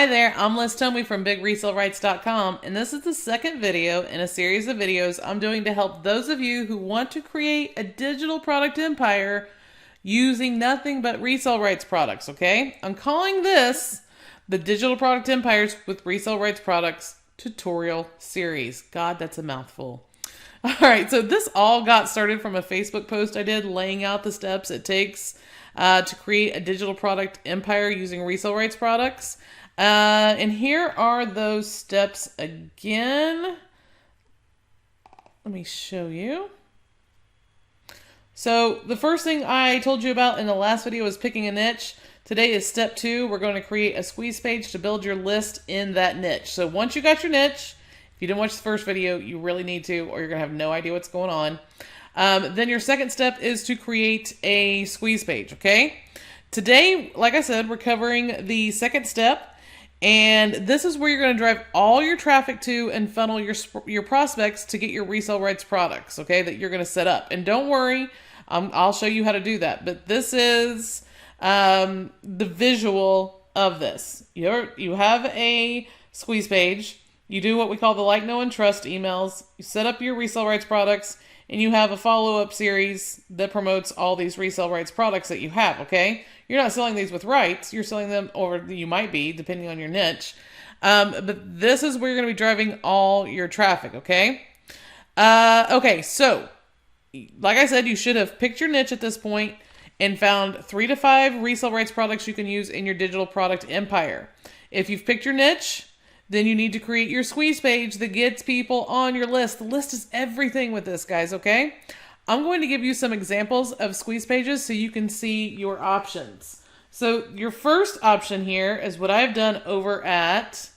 Hi there, I'm Liz Tomey from BigResaleRights.com, and this is the second video in a series of videos I'm doing to help those of you who want to create a digital product empire using nothing but resale rights products, okay? I'm calling this the Digital Product Empires with Resale Rights Products tutorial series. God, that's a mouthful. All right, so this all got started from a Facebook post I did laying out the steps it takes to create a digital product empire using resale rights products. And here are those steps again. Let me show you. So the first thing I told you about in the last video was picking a niche. Today is step 2. We're going to create a squeeze page to build your list in that niche. So once you got your niche, if you didn't watch the first video, you really need to, or you're going to have no idea what's going on. Then your second step is to create a squeeze page, okay? Today, like I said, we're covering the second step. And this is where you're going to drive all your traffic to and funnel your prospects to get your resale rights products, okay, that you're going to set up. And don't worry, I'll show you how to do that. But this is the visual of this. You have a squeeze page. You do what we call the like, know, and trust emails. You set up your resale rights products, and you have a follow-up series that promotes all these resale rights products that you have, okay? You're not selling these with rights. You're selling them, or you might be, depending on your niche. But this is where you're going to be driving all your traffic, okay? Okay, so, like I said, you should have picked your niche at this point and found 3 to 5 resale rights products you can use in your digital product empire. If you've picked your niche, then you need to create your squeeze page that gets people on your list. The list is everything with this, guys, okay? I'm going to give you some examples of squeeze pages so you can see your options. So your first option here is what I've done over at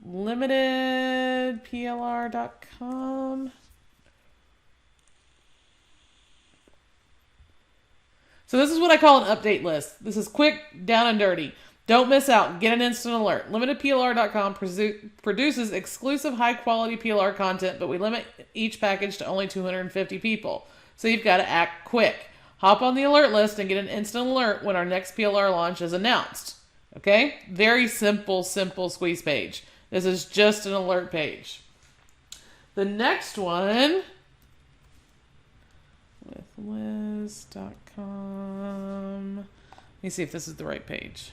limitedplr.com. So this is what I call an update list. This is quick, down and dirty. Don't miss out. Get an instant alert. LimitedPLR.com produces exclusive high-quality PLR content, but we limit each package to only 250 people. So you've got to act quick. Hop on the alert list and get an instant alert when our next PLR launch is announced. Okay? Very simple squeeze page. This is just an alert page. The next one, with Liz.com. Let me see if this is the right page.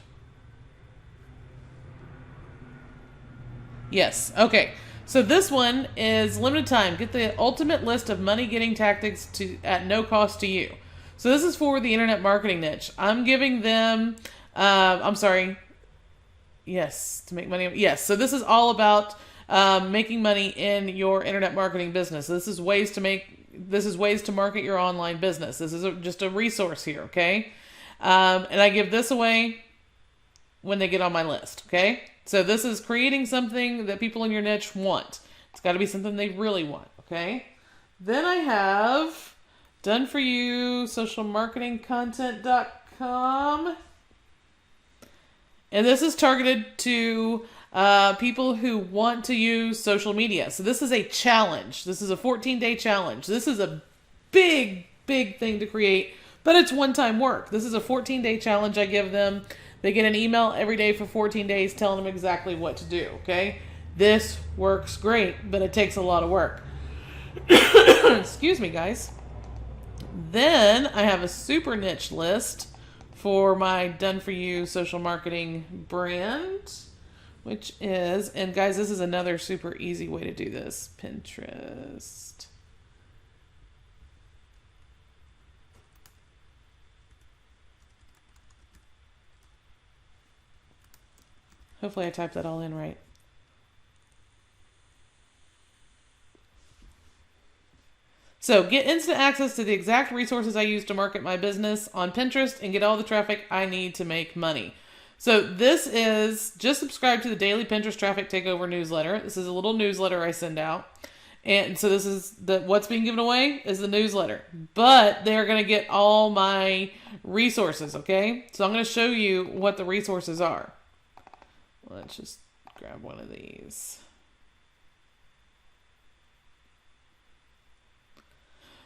Yes. Okay. So this one is limited time. Get the ultimate list of money-getting tactics at no cost to you. So this is for the internet marketing niche. I'm giving them, yes, to make money. Yes. So this is all about making money in your internet marketing business. This is ways to market your online business. This is just a resource here. Okay. And I give this away when they get on my list. Okay. So this is creating something that people in your niche want. It's got to be something they really want, okay? Then I have done for you socialmarketingcontent.com. And this is targeted to people who want to use social media. So this is a challenge. This is a 14-day challenge. This is a big thing to create, but it's one-time work. This is a 14-day challenge I give them. They get an email every day for 14 days telling them exactly what to do, okay? This works great, but it takes a lot of work. Excuse me, guys. Then I have a super niche list for my done-for-you social marketing brand, which is, and guys, this is another super easy way to do this, Pinterest. Hopefully I typed that all in right. So get instant access to the exact resources I use to market my business on Pinterest and get all the traffic I need to make money. So this is, just subscribe to the daily Pinterest Traffic Takeover newsletter. This is a little newsletter I send out. And so this is what's being given away is the newsletter. But they're going to get all my resources, okay? So I'm going to show you what the resources are. Let's just grab one of these.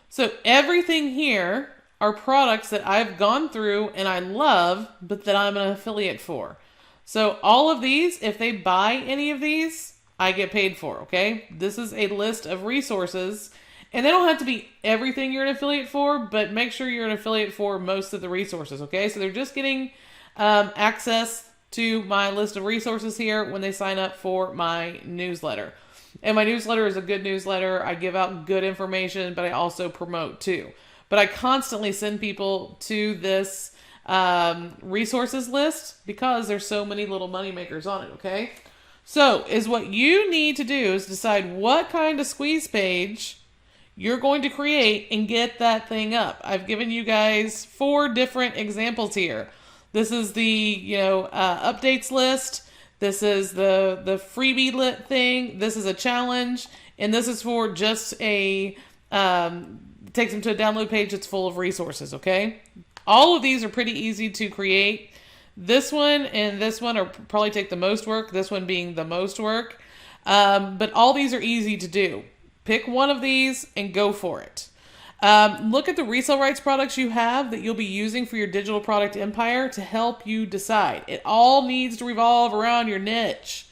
So everything here are products that I've gone through and I love, but that I'm an affiliate for. So all of these, if they buy any of these, I get paid for, okay? This is a list of resources, and they don't have to be everything you're an affiliate for, but make sure you're an affiliate for most of the resources, okay? So they're just getting access to my list of resources here when they sign up for my newsletter. And my newsletter is a good newsletter. I give out good information, but I also promote too. But I constantly send people to this resources list because there's so many little money makers on it, okay? So is what you need to do is decide what kind of squeeze page you're going to create and get that thing up. I've given you guys 4 different examples here. This is the, updates list. This is the freebie lit thing. This is a challenge. And this is for just takes them to a download page that's full of resources, okay? All of these are pretty easy to create. This one and this one are probably take the most work, this one being the most work. But all these are easy to do. Pick one of these and go for it. Look at the resale rights products you have that you'll be using for your digital product empire to help you decide. It all needs to revolve around your niche.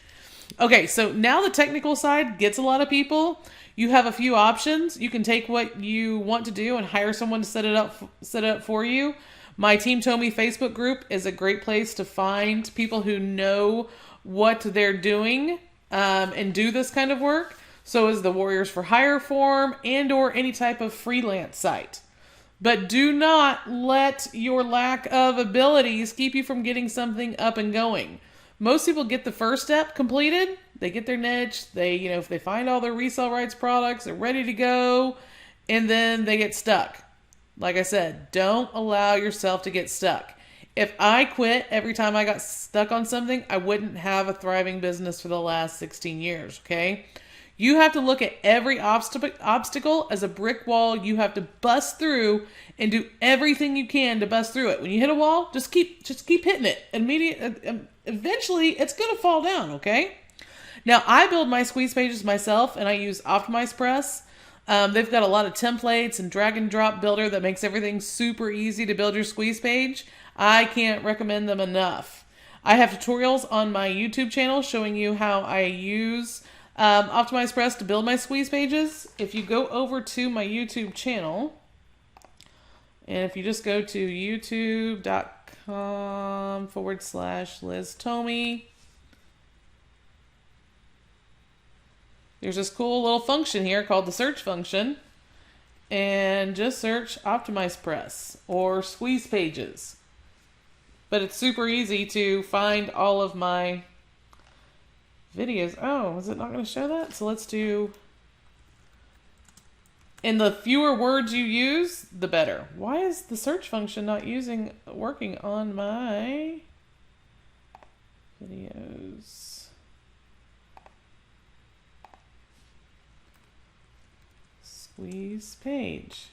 Okay, so now the technical side gets a lot of people. You have a few options. You can take what you want to do and hire someone to set it up for you. My Team Tomi Facebook group is a great place to find people who know what they're doing and do this kind of work. So is the Warriors for Hire forum and or any type of freelance site. But do not let your lack of abilities keep you from getting something up and going. Most people get the first step completed. They get their niche. They, if they find all their resale rights products, they're ready to go, and then they get stuck. Like I said, don't allow yourself to get stuck. If I quit every time I got stuck on something, I wouldn't have a thriving business for the last 16 years, okay? You have to look at every obstacle as a brick wall you have to bust through and do everything you can to bust through it. When you hit a wall, just keep hitting it. Eventually, it's going to fall down, okay? Now, I build my squeeze pages myself, and I use OptimizePress. They've got a lot of templates and drag and drop builder that makes everything super easy to build your squeeze page. I can't recommend them enough. I have tutorials on my YouTube channel showing you how I use OptimizePress to build my squeeze pages. If you go over to my YouTube channel, and if you just go to youtube.com/Liz Tomi, there's this cool little function here called the search function, and just search OptimizePress or squeeze pages. But it's super easy to find all of my videos. Oh, is it not going to show that? So let's do, and the fewer words you use, the better. Why is the search function not working on my videos? Squeeze page.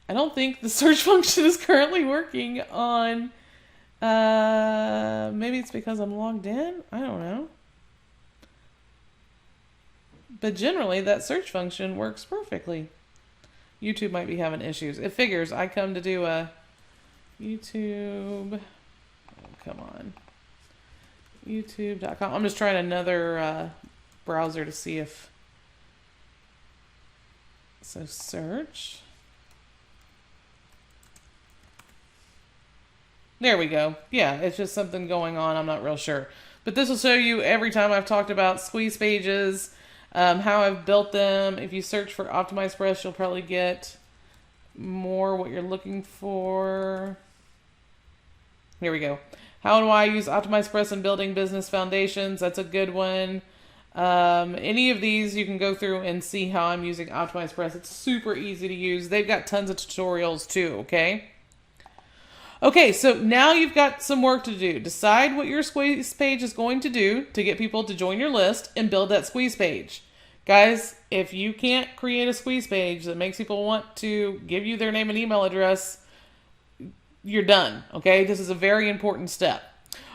I don't think the search function is currently working on, maybe it's because I'm logged in. I don't know. But generally that search function works perfectly. YouTube might be having issues. It figures I come to do a YouTube. Oh, come on. YouTube.com. I'm just trying another browser to see if. So search. There we go. Yeah, it's just something going on. I'm not real sure. But this will show you every time I've talked about squeeze pages, how I've built them. If you search for OptimizePress, you'll probably get more what you're looking for. Here we go. How do I use OptimizePress in building business foundations? That's a good one. Any of these you can go through and see how I'm using OptimizePress. It's super easy to use. They've got tons of tutorials too, okay? Okay, so now you've got some work to do. Decide what your squeeze page is going to do to get people to join your list and build that squeeze page. Guys, if you can't create a squeeze page that makes people want to give you their name and email address, you're done, okay? This is a very important step.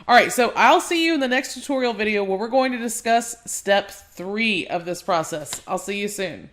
All right, so I'll see you in the next tutorial video where we're going to discuss step 3 of this process. I'll see you soon.